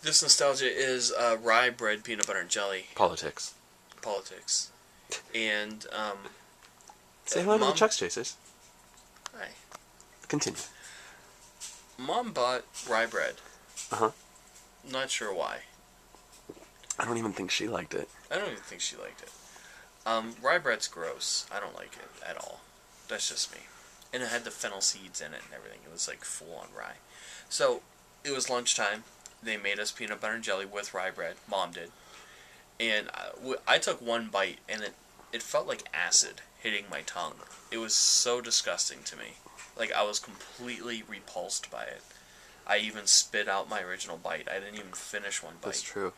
This nostalgia is rye bread, peanut butter, and jelly. Politics. And, Say hello to the Chuck's Chasers. Hi. Continue. Mom bought rye bread. Uh-huh. Not sure why. I don't even think she liked it. I don't even think she liked it. Rye bread's gross. I don't like it at all. That's just me. And it had the fennel seeds in it and everything. It was like full-on rye. So, it was lunchtime. They made us peanut butter and jelly with rye bread. Mom did. And I took one bite, and it felt like acid hitting my tongue. It was so disgusting to me. Like, I was completely repulsed by it. I even spit out my original bite. I didn't even finish one bite. That's true.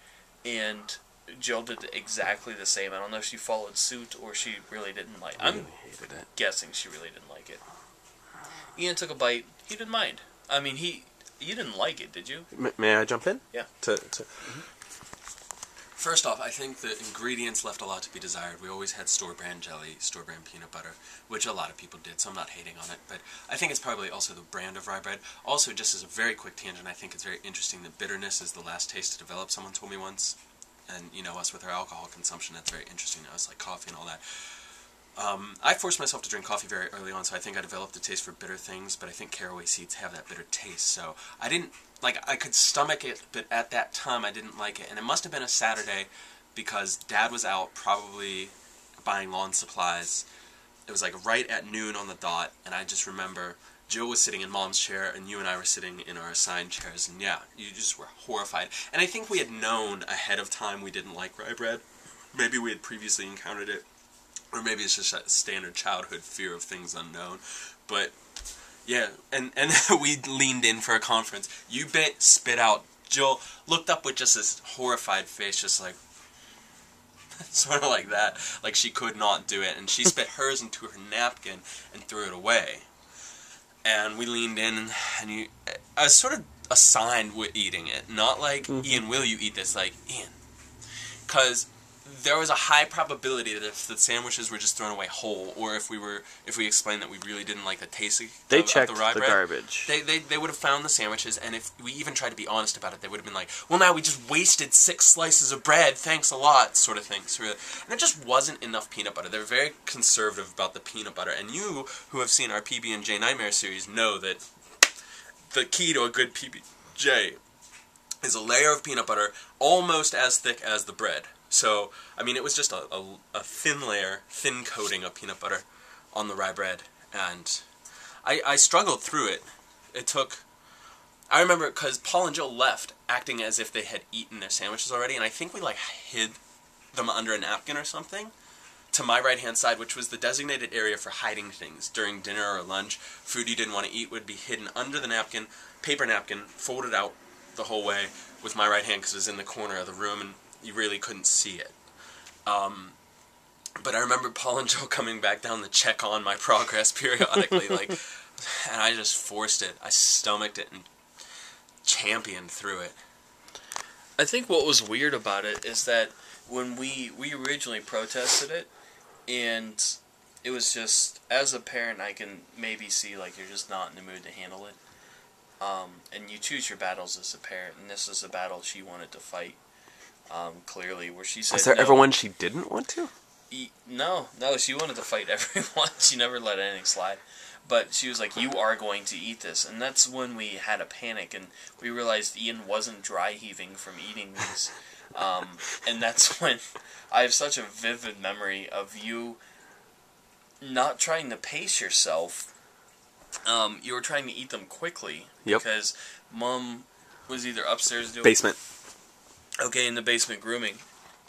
And Jill did exactly the same. I don't know if she followed suit or she really didn't like it. I'm hated it. Guessing she really didn't like it. Ian took a bite. He didn't mind. I mean, you didn't like it, did you? May I jump in? Yeah. First off, I think the ingredients left a lot to be desired. We always had store-brand jelly, store-brand peanut butter, which a lot of people did, so I'm not hating on it. But I think it's probably also the brand of rye bread. Also, just as a very quick tangent, I think it's very interesting that bitterness is the last taste to develop, someone told me once. And, you know, us with our alcohol consumption, that's very interesting to us, like coffee and all that. I forced myself to drink coffee very early on, so I think I developed a taste for bitter things, but I think caraway seeds have that bitter taste, so I didn't, like, I could stomach it, but at that time I didn't like it, and it must have been a Saturday, because Dad was out probably buying lawn supplies. It was like right at noon on the dot, and I just remember Jill was sitting in Mom's chair, and you and I were sitting in our assigned chairs, and yeah, you just were horrified. And I think we had known ahead of time we didn't like rye bread. Maybe we had previously encountered it. Or maybe it's just that standard childhood fear of things unknown. But, yeah, and we leaned in for a conference. You spit out. Jill looked up with just this horrified face, just like, sort of like that. Like she could not do it. And she spit hers into her napkin and threw it away. And we leaned in, and I was sort of assigned with eating it. Not like, Ian, will you eat this? Like, Ian. Because there was a high probability that if the sandwiches were just thrown away whole, or if we explained that we really didn't like the taste of the rye bread, garbage. They would have found the sandwiches, and if we even tried to be honest about it, they would have been like, well, now we just wasted 6 slices of bread, thanks a lot, sort of thing. And it just wasn't enough peanut butter. They're very conservative about the peanut butter, and you, who have seen our PB&J Nightmare series, know that the key to a good PB&J is a layer of peanut butter almost as thick as the bread. So, I mean, it was just a thin layer, thin coating of peanut butter on the rye bread, and I struggled through it. It took, I remember, because Paul and Jill left, acting as if they had eaten their sandwiches already, and I think we, like, hid them under a napkin or something, to my right-hand side, which was the designated area for hiding things. During dinner or lunch, food you didn't want to eat would be hidden under the napkin, paper napkin, folded out the whole way, with my right hand, because it was in the corner of the room, and you really couldn't see it. But I remember Paul and Joe coming back down to check on my progress periodically, like, and I just forced it. I stomached it and championed through it. I think what was weird about it is that when we originally protested it, and it was just, as a parent, I can maybe see, like, you're just not in the mood to handle it. And you choose your battles as a parent, and this is a battle she wanted to fight. Clearly, where she said, was there ever one she didn't want to? No, she wanted to fight everyone. She never let anything slide. But she was like, you are going to eat this. And that's when we had a panic, and we realized Ian wasn't dry heaving from eating these. And that's when I have such a vivid memory of you not trying to pace yourself. You were trying to eat them quickly. Yep. Because Mom was either upstairs doing... Basement. Okay, in the basement grooming.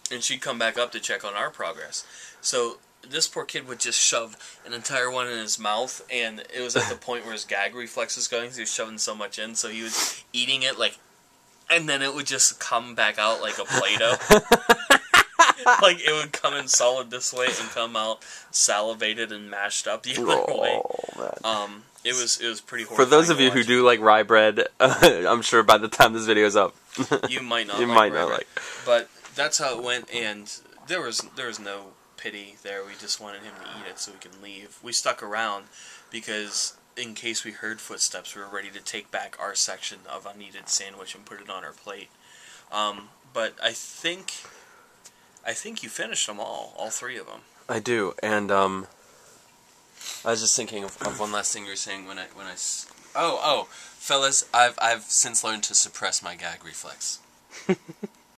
And she'd come back up to check on our progress. So this poor kid would just shove an entire one in his mouth, and it was at the point where his gag reflex was going, so he was shoving so much in, so he was eating it, like, and then it would just come back out like a Play-Doh. Like, it would come in solid this way and come out salivated and mashed up the other way. Man. It was pretty horrifying. For those of you who do like rye bread, I'm sure by the time this video's up, you might not. But that's how it went, and there was no pity there. We just wanted him to eat it so we could leave. We stuck around because in case we heard footsteps, we were ready to take back our section of unneeded sandwich and put it on our plate. But I think you finished them all three of them. I do, and I was just thinking of one last thing you were saying fellas, I've since learned to suppress my gag reflex.